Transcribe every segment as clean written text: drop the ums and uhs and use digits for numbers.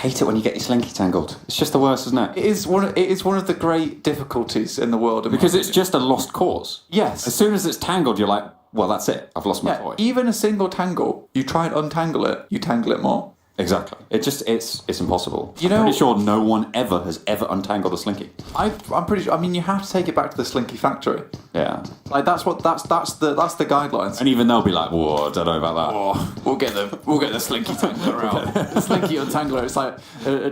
hate it when you get your slinky tangled. It's just the worst, isn't it? It is one of the great difficulties in the world. Because it's just a lost cause. Yes. As soon as it's tangled, you're like, well, that's it. I've lost my toy. Even a single tangle, you try and untangle it, you tangle it more. Exactly. It's impossible. I'm pretty sure no one has ever untangled a slinky. I'm pretty sure. I mean, you have to take it back to the slinky factory. Yeah. Like that's the guidelines. And even they'll be like, whoa, I don't know about that. Oh, we'll get the slinky tangler out. The slinky untangler. It's like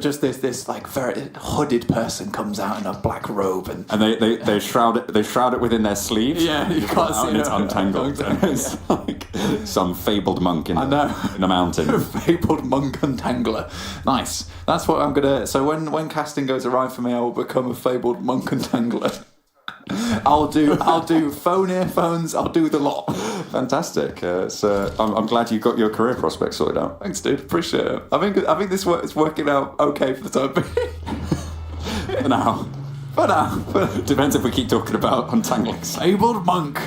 just this like very hooded person comes out in a black robe and they shroud it within their sleeves. Yeah, you can't see it. And it's untangled. And it's like some fabled monk in a mountain. Fabled monk untangler. Nice. That's what I'm gonna. So when casting goes awry for me, I will become a fabled monk untangler. I'll do phone earphones. I'll do the lot. Fantastic. I'm glad you got your career prospects sorted out. Thanks, dude. Appreciate it. I think this is working out okay for the time being. For now. Depends if we keep talking about untangling. Fabled monk.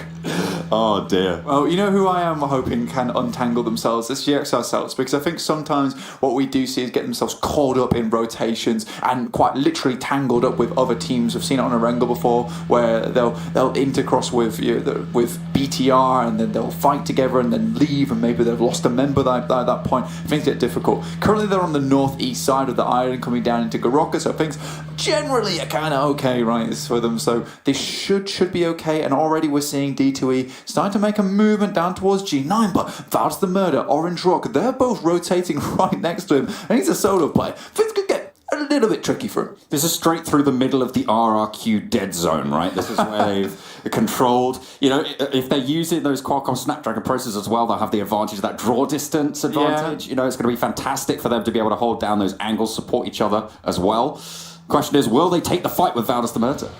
Oh dear. Well, you know who I am hoping can untangle themselves? It's GXR Celts, because I think sometimes what we do see is get themselves caught up in rotations and quite literally tangled up with other teams. We've seen it on a Wrangle before, where they'll intercross with BTR and then they'll fight together and then leave, and maybe they've lost a member at that point. Things get difficult. Currently, they're on the northeast side of the island, coming down into Garoka, so things generally are kind of okay, right, for them. So this should be okay, and already we're seeing D2E starting to make a movement down towards G9, but Val's the Murder, Orange Rock, they're both rotating right next to him, and he's a solo player. Things could get a little bit tricky for him. This is straight through the middle of the RRQ dead zone, right? This is where they've controlled. You know, if they're using those Qualcomm Snapdragon processors as well, they'll have the advantage of that draw distance advantage. Yeah. You know, it's going to be fantastic for them to be able to hold down those angles, support each other as well. Question is, will they take the fight with Valdez the Murder?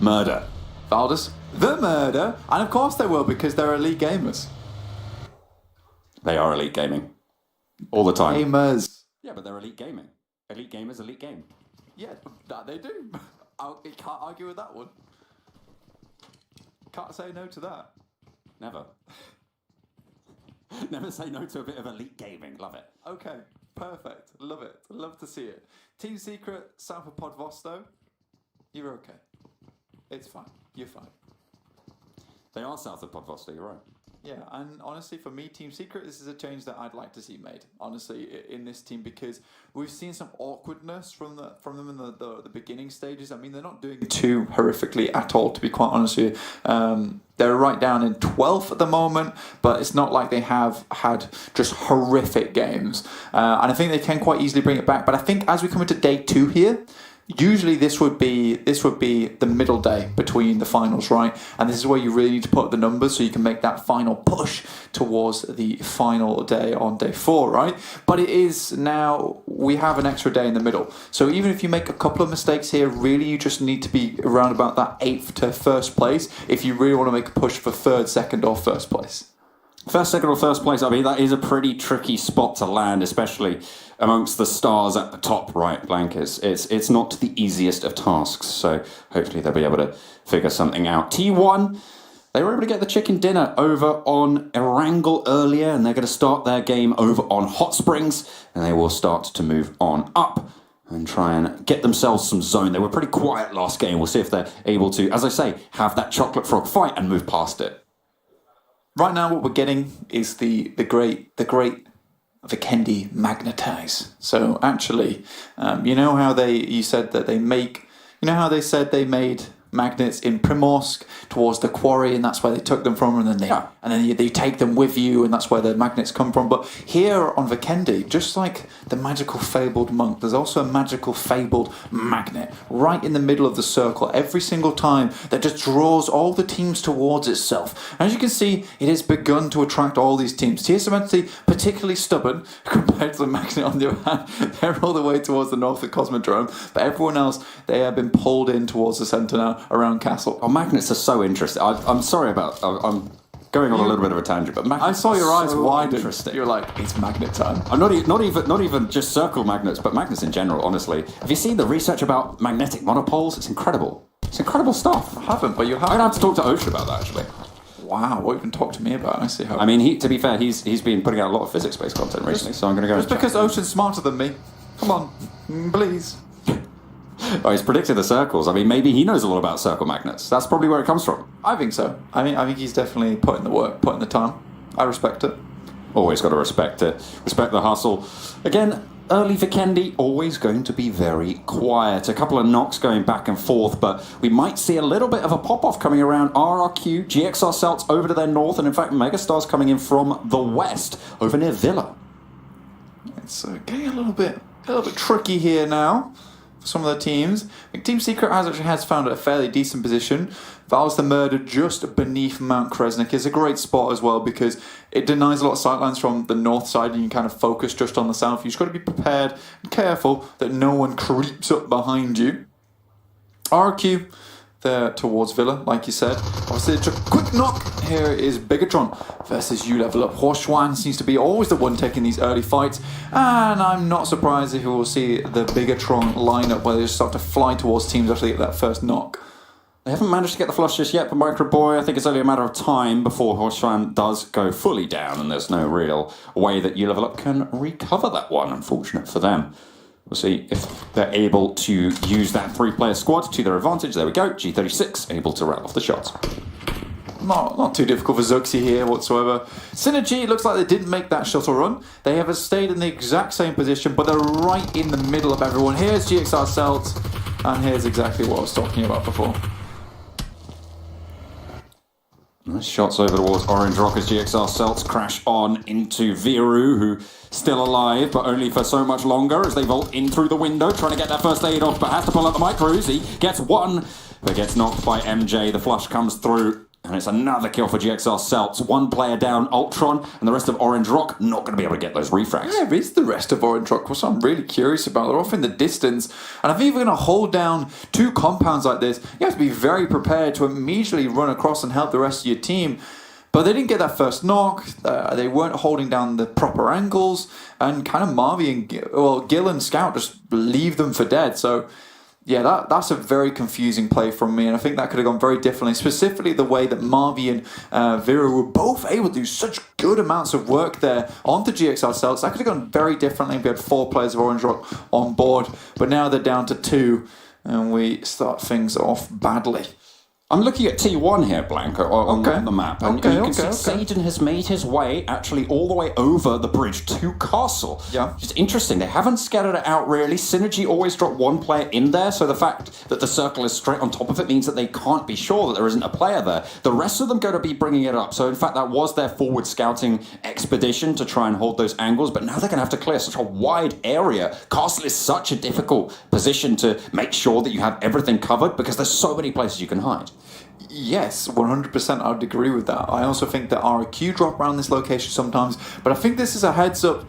Murder. Valdez the Murder. And of course they will, because they're elite gamers. They are elite gaming. All the time. Gamers. Yeah, but they're elite gaming. Elite gamers, elite game. Yeah, that they do. You can't argue with that one. Can't say no to that. Never. Never say no to a bit of elite gaming. Love it. Okay, perfect. Love it. Love to see it. Team Secret, South of Podvosto, you're okay. It's fine. You're fine. They are south of Podvosto, you're right. Yeah, and honestly, for me, Team Secret, this is a change that I'd like to see made, honestly, in this team, because we've seen some awkwardness from them in the beginning stages. I mean, they're not doing too horrifically at all, to be quite honest with you. They're right down in 12th at the moment, but it's not like they have had just horrific games. And I think they can quite easily bring it back. But I think as we come into day 2 here, usually this would be the middle day between the finals, right? And this is where you really need to put the numbers so you can make that final push towards the final day on day 4, right? But it is now, we have an extra day in the middle. So even if you make a couple of mistakes here, really you just need to be around about that 8th to 1st place if you really want to make a push for 3rd, 2nd or 1st place. First, second, or first place, I mean, that is a pretty tricky spot to land, especially amongst the stars at the top right, Blankers. It's not the easiest of tasks, so hopefully they'll be able to figure something out. T1, they were able to get the chicken dinner over on Erangel earlier, and they're going to start their game over on Hot Springs, and they will start to move on up and try and get themselves some zone. They were pretty quiet last game. We'll see if they're able to, as I say, have that chocolate frog fight and move past it. Right now, what we're getting is the great Vikendi Magnetize. So actually, you know how they said they made magnets in Primorsk towards the quarry, and that's where they took them from, and then they take them with you, and that's where the magnets come from. But here on Vikendi, just like the magical fabled monk, there's also a magical fabled magnet right in the middle of the circle every single time that just draws all the teams towards itself. As you can see, it has begun to attract all these teams. TSMNT particularly stubborn compared to the magnet on the other hand. They're all the way towards the north of Cosmodrome, but everyone else, they have been pulled in towards the centre now, around Castle. Oh, magnets are so interesting. I'm sorry about... I'm going on a little bit of a tangent, but magnets. I saw your eyes widen. Interesting. You're like, it's magnet time. I'm not even just circle magnets, but magnets in general. Honestly, have you seen the research about magnetic monopoles? It's incredible. It's incredible stuff. I haven't, but you have. I'd have to talk to Ocean about that actually. Wow, what even talk to me about? I see how. I mean, to be fair, he's been putting out a lot of physics-based content recently, so I'm going to go. Just because Ocean's smarter than me. Come on, please. Oh, he's predicted the circles. I mean, maybe he knows a lot about circle magnets. That's probably where it comes from. I think so. I think he's definitely putting the work, putting the time. I respect it. Always got to respect it. Respect the hustle. Again, early Vikendi, always going to be very quiet. A couple of knocks going back and forth, but we might see a little bit of a pop-off coming around RRQ, GXR Celts over to their north, and in fact, Megastars coming in from the west, over near Villa. It's getting a little bit tricky here now. Some of the teams. I think Team Secret has found a fairly decent position. Val's the Murder just beneath Mount Kresnik is a great spot as well because it denies a lot of sightlines from the north side and you can kind of focus just on the south. You've just got to be prepared and careful that no one creeps up behind you. RQ there towards Villa, like you said. Obviously, it's a quick knock. Here is Bigatron versus You Level Up. Huochuan seems to be always the one taking these early fights, and I'm not surprised if we will see the Bigatron lineup where they just start to fly towards teams after they get that first knock. They haven't managed to get the flush just yet, but Microboy, I think it's only a matter of time before Huochuan does go fully down, and there's no real way that You Level Up can recover that one, unfortunate for them. We'll see if they're able to use that three-player squad to their advantage. There we go. G36 able to rattle off the shots. Not too difficult for Zuxi here whatsoever. Synergy, it looks like they didn't make that shuttle run. They have stayed in the exact same position, but they're right in the middle of everyone. Here's GXR Celt, and here's exactly what I was talking about before. Nice shots over towards Orange Rock as GXR Celts crash on into Viru, who still alive, but only for so much longer as they vault in through the window, trying to get that first aid off, but has to pull out the micros. He gets one, but gets knocked by MJ. The flush comes through, and it's another kill for GXR Celts. One player down, Ultron, and the rest of Orange Rock not going to be able to get those refracts. Yeah, it's the rest of Orange Rock, which I'm really curious about. They're off in the distance, and I think if you're going to hold down two compounds like this, you have to be very prepared to immediately run across and help the rest of your team. But they didn't get that first knock, they weren't holding down the proper angles, and kind of Marvy and Gil and Scout just leave them for dead. So yeah, that's a very confusing play from me, and I think that could have gone very differently, specifically the way that Marvy and Vera were both able to do such good amounts of work there onto GXR Celts. That could have gone very differently if we had 4 players of Orange Rock on board, but now they're down to 2, and we start things off badly. I'm looking at T1 here, Blanco, on the map, and you can see Satan has made his way actually all the way over the bridge to Castle. Yeah. It's interesting. They haven't scattered it out really. Synergy always drop one player in there, so the fact that the circle is straight on top of it means that they can't be sure that there isn't a player there. The rest of them go to be bringing it up. So in fact, that was their forward scouting expedition to try and hold those angles, but now they're going to have to clear such a wide area. Castle is such a difficult position to make sure that you have everything covered because there's so many places you can hide. Yes, 100% I would agree with that. I also think that RQ drop around this location sometimes, but I think this is a heads up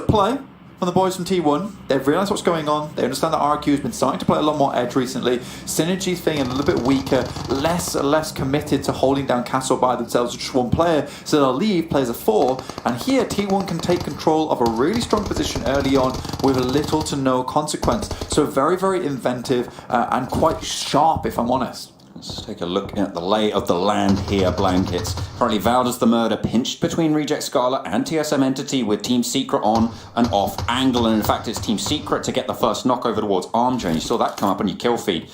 play from the boys from T1. They've realised what's going on. They understand that RQ has been starting to play a lot more edge recently. Synergy's feeling a little bit weaker, less committed to holding down Castle by themselves with just one player, so they'll leave players of 4, and here T1 can take control of a really strong position early on with little to no consequence. So very, very inventive and quite sharp, if I'm honest. Let's take a look at the lay of the land here, Blankets. Currently, Valda's the Murder pinched between Reject Scarlet and TSM Entity with Team Secret on and off angle. And in fact, it's Team Secret to get the first knock over towards Armjo. And you saw that come up on your kill feed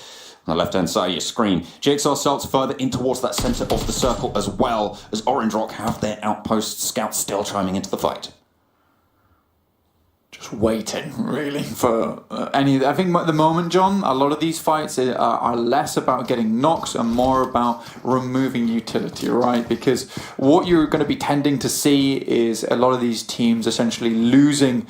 on the left-hand side of your screen. GXR Celts further in towards that centre of the circle as well as Orange Rock have their outpost scouts still chiming into the fight. Just waiting, really, for any. I think at the moment, John, a lot of these fights are less about getting knocks and more about removing utility, right? Because what you're going to be tending to see is a lot of these teams essentially losing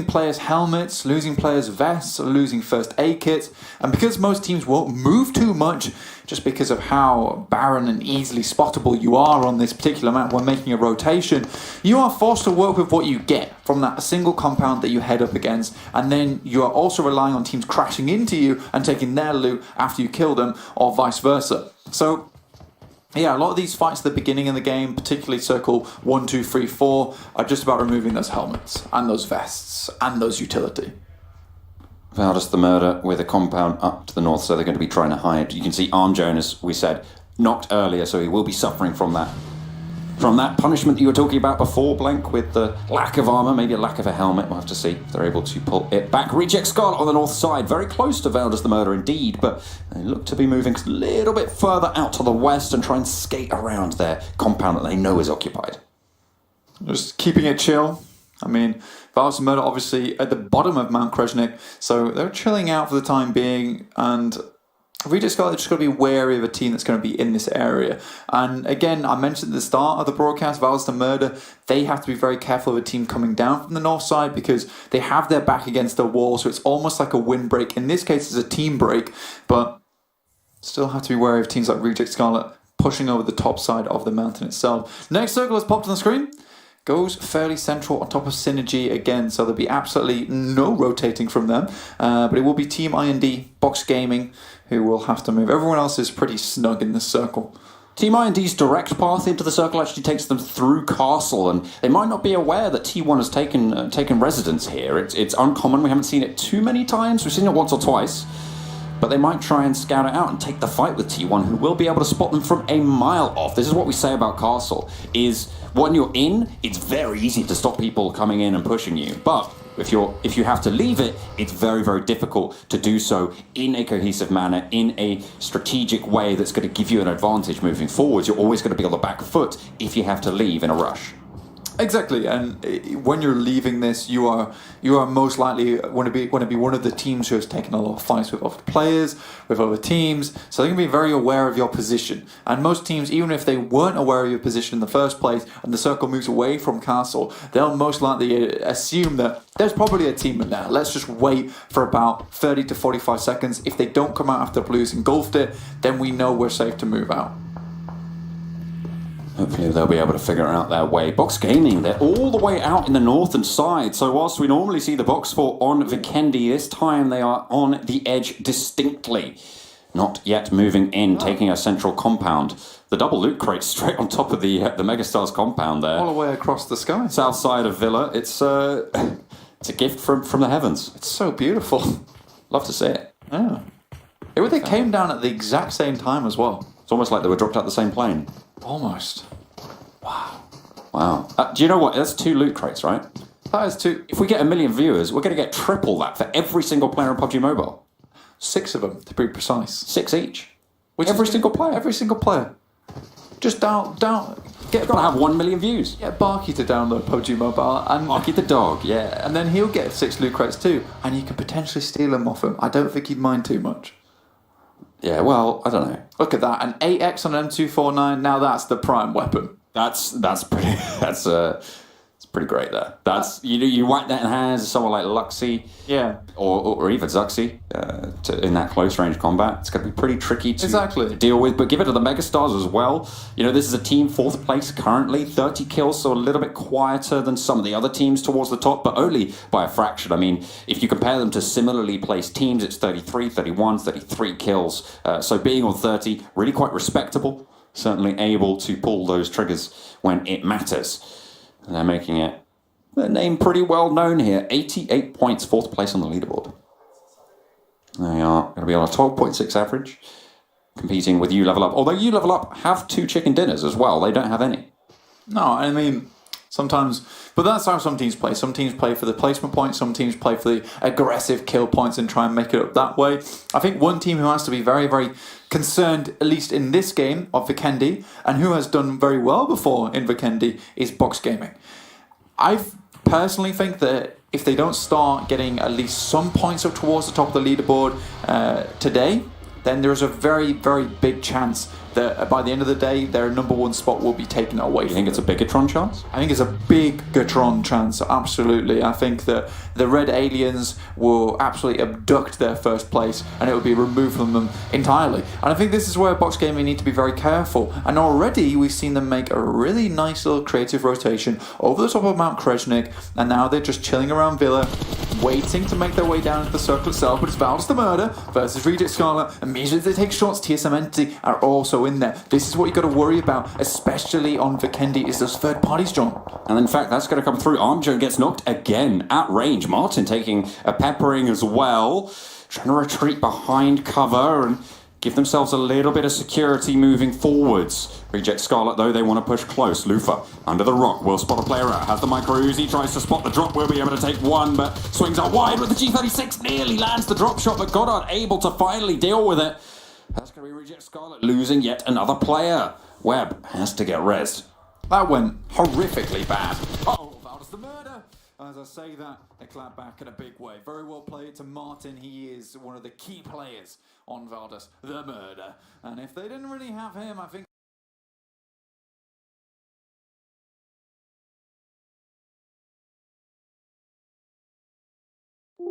players' helmets, losing players' vests, losing first aid kits, and because most teams won't move too much, just because of how barren and easily spottable you are on this particular map when making a rotation, you are forced to work with what you get from that single compound that you head up against, and then you are also relying on teams crashing into you and taking their loot after you kill them, or vice versa. So yeah, a lot of these fights at the beginning of the game, particularly circle 1, 2, 3, 4, are just about removing those helmets and those vests and those utility. Valda's the Murder with a compound up to the north, so they're going to be trying to hide. You can see Armjo, as we said, knocked earlier, so he will be suffering from that from that punishment that you were talking about before, Blank, with the lack of armour, maybe a lack of a helmet. We'll have to see if they're able to pull it back. Reject Scarlet on the north side, very close to Veiled as the Murder indeed, but they look to be moving a little bit further out to the west and try and skate around their compound that they know is occupied. Just keeping it chill. I mean, Veiled as the Murder obviously at the bottom of Mount Krezhnik, so they're chilling out for the time being, and Reject Scarlet just got to be wary of a team that's going to be in this area. And again, I mentioned at the start of the broadcast, Veiled as the Murder, they have to be very careful of a team coming down from the north side because they have their back against the wall, so it's almost like a windbreak. In this case, it's a team break, but still have to be wary of teams like Reject Scarlet pushing over the top side of the mountain itself. Next circle has popped on the screen. Goes fairly central on top of Synergy again, so there'll be absolutely no rotating from them. But it will be Team IND, Box Gaming, who will have to move. Everyone else is pretty snug in this circle. Team IND's direct path into the circle actually takes them through Castle, and they might not be aware that T1 has taken residence here. It's uncommon. We haven't seen it too many times. We've seen it once or twice. But they might try and scout it out and take the fight with T1, who will be able to spot them from a mile off. This is what we say about Castle, is when you're in, it's very easy to stop people coming in and pushing you. But if you have to leave it, it's very, very difficult to do so in a cohesive manner, in a strategic way that's going to give you an advantage moving forwards. You're always going to be on the back foot if you have to leave in a rush. Exactly, and when you're leaving this, you are most likely going to be one of the teams who has taken a lot of fights with other players, with other teams. So they're going to be very aware of your position. And most teams, even if they weren't aware of your position in the first place, and the circle moves away from Castle, they'll most likely assume that there's probably a team in there. Let's just wait for about 30 to 45 seconds. If they don't come out after Blue's engulfed it, then we know we're safe to move out. Hopefully they'll be able to figure out their way. Box Gaming, they're all the way out in the northern side. So whilst we normally see the box fort on Vikendi, this time they are on the edge distinctly. Not yet moving in, taking a central compound. The double loot crate straight on top of the Megastars compound there. All the way across the sky. South side of Villa. It's a gift from the heavens. It's so beautiful. Love to see it. Yeah. They came down at the exact same time as well. It's almost like they were dropped out the same plane. Almost. Wow. Do you know what? That's 2 loot crates, right? That is 2. If we get 1 million viewers, we're going to get triple that for every single player on PUBG Mobile. 6 of them, to be precise. 6 each. Every single player. Every single player. Just down. You've got to have 1 million views. Get Barky to download PUBG Mobile. And Barky the dog, yeah. And then he'll get 6 loot crates too. And you can potentially steal them off him. I don't think he'd mind too much. Yeah, well, I don't know. Look at that, an 8x on an M249. Now that's the prime weapon. That's pretty. It's pretty great there. That's you whack that in the hands of someone like Luxie, yeah, or even Zuxi in that close range combat. It's going to be pretty tricky to deal with. But give it to the Megastars as well. You know, this is a team 4th place currently, 30 kills, so a little bit quieter than some of the other teams towards the top, but only by a fraction. I mean, if you compare them to similarly placed teams, it's 33, 31, 33 kills. So being on 30, really quite respectable. Certainly able to pull those triggers when it matters. And they're making it their name pretty well known here. 88 points, 4th place on the leaderboard. They are going to be on a 12.6 average, competing with You Level Up. Although You Level Up have 2 chicken dinners as well. They don't have any. No, I mean, sometimes... But that's how some teams play. Some teams play for the placement points. Some teams play for the aggressive kill points and try and make it up that way. I think one team who has to be very, very concerned, at least in this game, of Vikendi, and who has done very well before in Vikendi, is Box Gaming. I personally think that if they don't start getting at least some points up towards the top of the leaderboard today, then there's a very, very big chance that by the end of the day, their number 1 spot will be taken away. You think it's a Bigatron chance? I think it's a big Gatron chance, absolutely. I think that the Red Aliens will absolutely abduct their first place and it will be removed from them entirely. And I think this is where Box Gaming need to be very careful. And already we've seen them make a really nice little creative rotation over the top of Mount Krezhnik, and now they're just chilling around Villa, waiting to make their way down into the circle itself. But it's Veiled as the Murder versus Reject Scarlet. Immediately they take shots. TSM Entity are also in there. This is what you've got to worry about, especially on Vikendi, is those third parties, John. And in fact, that's going to come through. Armjo gets knocked again at range. Martin taking a peppering as well, trying to retreat behind cover and give themselves a little bit of security moving forwards. Reject Scarlet, though, they want to push close. Lufa, under the rock, will spot a player out. Has the micro Uzi, tries to spot the drop, will be able to take one, but swings out wide with the G36, nearly lands the drop shot, but Goddard able to finally deal with it. That's going to be Reject Scarlet, losing yet another player. Webb has to get rezzed. That went horrifically bad. Oh, that was the murder. As I say that, they clap back in a big way. Very well played to Martin. He is one of the key players on Valdus, the murder. And if they didn't really have him, I think